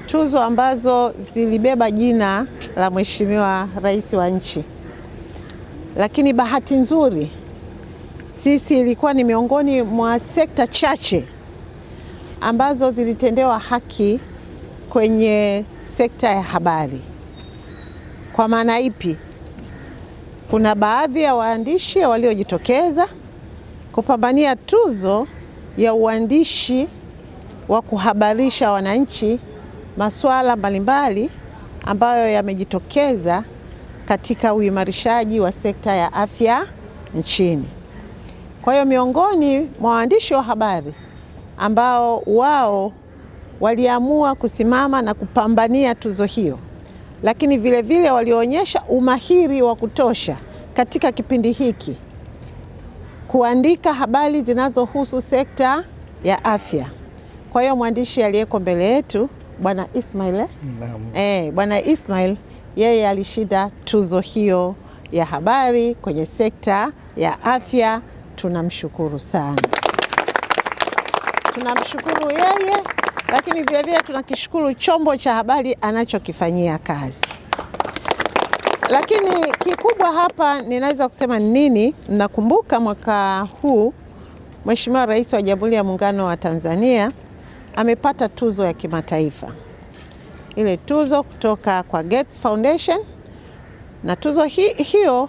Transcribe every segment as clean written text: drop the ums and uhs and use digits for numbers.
tuzo ambazo zilibeba jina la Mheshimiwa Rais wa nchi. Lakini bahati nzuri sisi ilikuwa ni miongoni mwa sekta chache ambazo zilitendewa haki kwenye sekta ya habari. Kwa maana ipi? Kuna baadhi ya waandishi waliojitokeza kupambania tuzo ya uandishi wa kuhabarisha wananchi masuala mbalimbali ambayo yamejitokeza katika uimarishaji wa sekta ya afya nchini. Kwa hiyo miongoni mwa waandishi wa habari ambao wao waliamua kusimama na kupambania tuzo hiyo, lakini vile vile walionyesha umahiri wa kutosha katika kipindi hiki kuandika habari zinazohusu sekta ya afya. Kwa hiyo mwandishi aliyeko mbele yetu Bwana Ismail, Bwana Ismail yeye alishinda tuzo hiyo ya habari kwenye sekta ya afya. Tunamshukuru sana. Tunamshukuru yeye, lakini vile vile tunakishukuru chombo cha habari anachokifanyia kazi. Lakini kikubwa hapa ninaweza kusema nini? Nakumbuka mwaka huu Mheshimiwa Rais wa Jamhuri ya Muungano wa Tanzania amepata tuzo ya kimataifa. Ile tuzo kutoka kwa Gates Foundation, na tuzo hiyo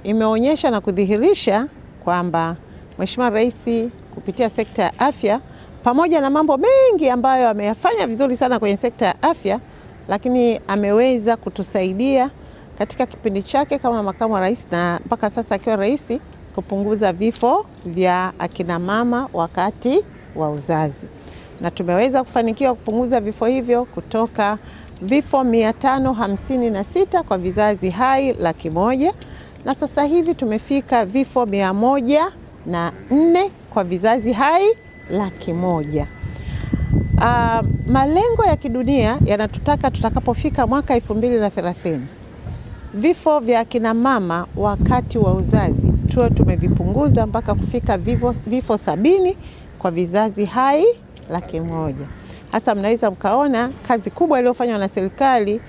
imeonyesha na kudhihirisha kwamba Mheshimiwa Rais kupitia sekta ya afya, pamoja na mambo mengi ambayo ameyafanya vizuri sana kwenye sekta ya afya, lakini ameweza kutusaidia katika kipindi chake kama makamu wa rais na mpaka sasa akiwa rais, kupunguza vifo vya akina mama wakati wa uzazi. Na tumeweza kufanikiwa kupunguza vifo hivyo kutoka vifo 556 kwa vizazi hai 100,000 na sasa hivi tumefika vifo 104 kwa vizazi hai 100,000. Malengo ya kidunia yanatutaka tutakapofika mwaka 2030 vifo vya akina mama wakati wa uzazi tuwe tumevipunguza mpaka kufika vifo 70 kwa vizazi hai 100,000. Hasa mnaweza mkaona kazi kubwa iliyofanywa na serikali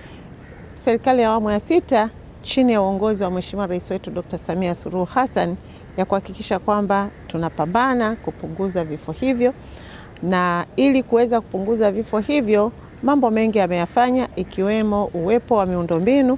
ya awamu ya 6 chini ya uongozi wa Mheshimiwa Rais wetu Dr. Samia Suluhu Hassan ya kuhakikisha kwamba tunapambana kupunguza vifo hivyo. Na ili kuweza kupunguza vifo hivyo, mambo mengi yameyafanya, ikiwemo uwepo wa miundombinu,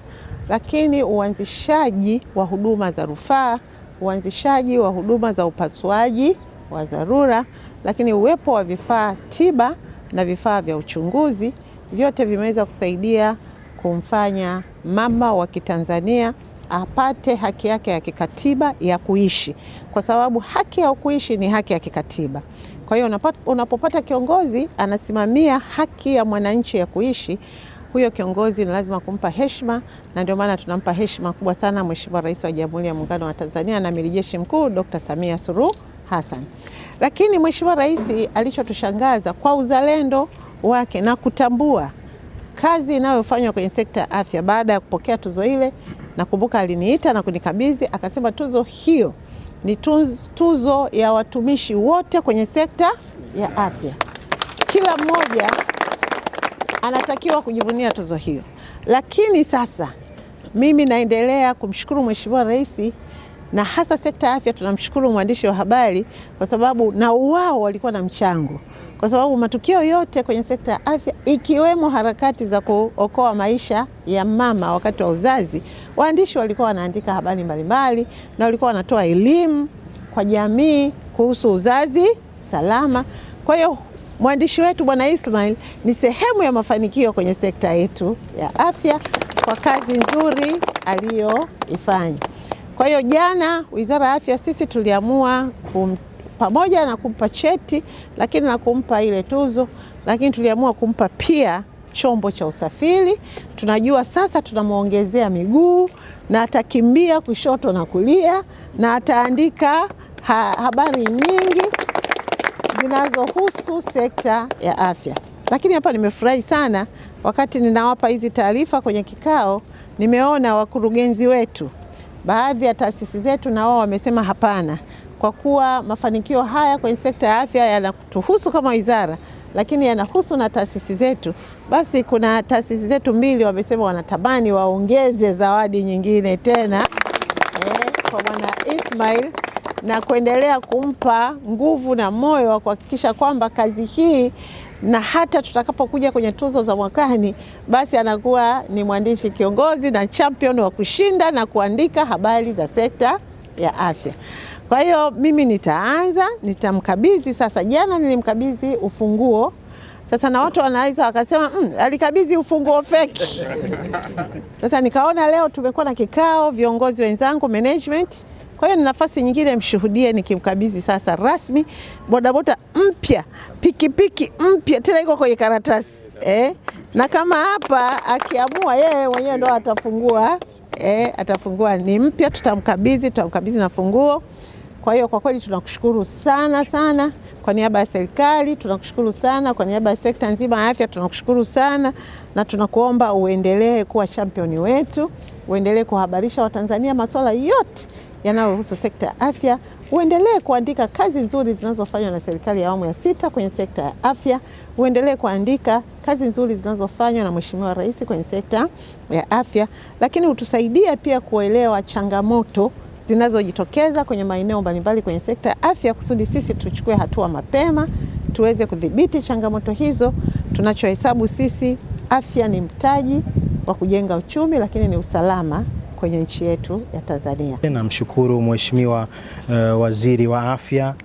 lakini uanzishaji wa huduma za rufaa, uanzishaji wa huduma za upasuaji wa dharura, lakini uwepo wa vifaa tiba na vifaa vya uchunguzi, vyote vimeweza kusaidia kumfanya mama wa Kitanzania apate haki yake ya kikatiba ya kuishi, kwa sababu haki ya kuishi ni haki ya kikatiba. Kwa hiyo unapopata kiongozi anasimamia haki ya mwananchi ya kuishi, huyo kiongozi ni lazima kumpa heshima, na ndio maana tunampa heshima kubwa sana Mheshimiwa Rais wa Jamhuri ya Muungano wa Tanzania na Amiri Jeshi Mkuu Dr. Samia Suluhu Hassan. Lakini Mheshimiwa Rais alichotushangaza kwa uzalendo wake na kutambua kazi inayofanywa kwenye sekta ya afya, baada ya kupokea tuzo ile, nakumbuka aliniita na kunikabidhi akasema tuzo hiyo ni tuzo ya watumishi wote kwenye sekta ya afya. Kila mmoja anatakiwa kujivunia tuzo hiyo. Lakini sasa mimi naendelea kumshukuru Mheshimiwa Rais, na hasa sekta ya afya tunamshukuru mwandishi wa habari kwa sababu na wao walikuwa na mchango. Kwa sababu matukio yote kwenye sekta ya afya, ikiwemo harakati za kuokoa maisha ya mama wakati wa uzazi, waandishi walikuwa wanaandika habari mbalimbali na walikuwa wanatoa elimu kwa jamii kuhusu uzazi salama. Kwa hiyo mwandishi wetu Bwana Ismail ni sehemu ya mafanikio kwenye sekta yetu ya afya kwa kazi nzuri aliyoifanya. Kwa hiyo jana Wizara ya Afya sisi tuliamua pamoja na kumpa cheti, lakini na kumpa ile tuzo, lakini tuliamua kumpa pia chombo cha usafiri. Tunajua sasa tunamuongezea miguu na atakimbia kushoto na kulia na ataandika habari nyingi zinazohusu sekta ya afya. Lakini hapa nimefurahi sana wakati ninawapa hizi taarifa kwenye kikao, nimeona wakurugenzi wetu, baadhi ya taasisi zetu na wao wamesema hapana, kwa kuwa mafanikio haya kwenye sekta ya afya yanatuhusu kama wizara, lakini yanahusu na taasisi zetu, basi kuna taasisi zetu mbili wamesema wanatamani waongeze zawadi nyingine tena kwa Bwana Ismail, na kuendelea kumpa nguvu na moyo wa kuhakikisha kwamba kazi hii, na hata tutakapokuja kwenye tuzo za mwakani, basi anakuwa ni mwandishi kiongozi na champion wa kushinda na kuandika habari za sekta ya afya. Kwa hiyo mimi nitamkabidhi sasa. Jana nilimkabidhi ufunguo. Sasa na watu wanaweza wakasema alikabidhi ufunguo feki. Sasa nikaona leo tumekuwa na kikao viongozi wenzangu management. Kwa hiyo ni nafasi nyingine mshuhudie nikimkabidhi sasa rasmi bodaboda mpya, pikipiki mpya, tena iko kwenye karatasi. Na kama hapa akiamua yeye mwenyewe ndo atafungua, atafungua, ni mpya, tutamkabidhi na funguo. Kwa hiyo kwa kweli tunakushukuru sana kwa niaba ya serikali, tunakushukuru sana kwa niaba ya sekta nzima ya afya, tunakushukuru sana, na tunakuomba uendelee kuwa champion wetu, uendelee kuhabarisha Watanzania masuala yote yanayohusu sekta ya afya, uendelee kuandika kazi nzuri zinazofanywa na serikali ya awamu ya 6 kwenye sekta ya afya, uendelee kuandika kazi nzuri zinazofanywa na Mheshimiwa Rais kwenye sekta ya afya, lakini utusaidie pia kuelewa changamoto zinazojitokeza kwenye maeneo mbalimbali kwenye sekta ya afya, kusudi sisi tuchukue hatua mapema tuweze kudhibiti changamoto hizo. Tunachohesabu sisi, afya ni mtaji wa kujenga uchumi, lakini ni usalama kwenye nchi yetu ya Tanzania. Namshukuru Mheshimiwa Waziri wa Afya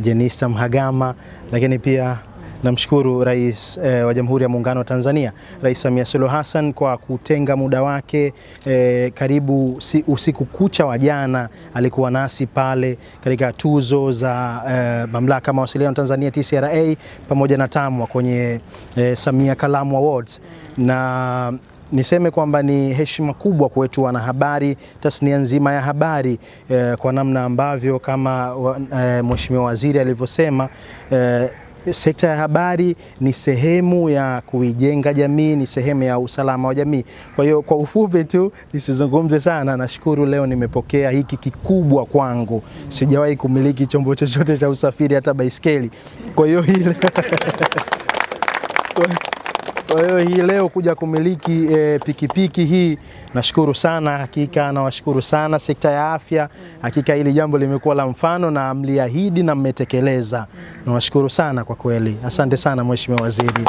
Jenista Mhagama, lakini pia namshukuru Rais wa Jamhuri ya Muungano wa Tanzania, Rais Samia Suluhu Hassan, kwa kutenga muda wake karibu usiku kucha wa jana. Alikuwa nasi pale katika tuzo za Mamlaka ya Mawasiliano Tanzania TCRA pamoja na TAMWA kwenye Samia Kalamu Awards, na niseme kwamba ni heshima kubwa kwetu wanahabari, tasnia nzima ya habari, kwa namna ambavyo kama Mheshimiwa Waziri alivyosema, sekta ya habari ni sehemu ya kuijenga jamii, ni sehemu ya usalama wa jamii. Kwa hiyo kwa ufupi tu, nisizungumze sana, nashukuru leo nimepokea hiki kikubwa kwangu. Sijawahi kumiliki chombo chochote cha usafiri, hata baiskeli. Kwa hiyo hii leo kuja kumiliki pikipiki hii, nashukuru sana hakika, nawashukuru sana sekta ya afya. Hakika hili jambo limekuwa la mfano na mliahidi na mmetekeleza. Nawashukuru sana kwa kweli. Asante sana Mheshimiwa Waziri.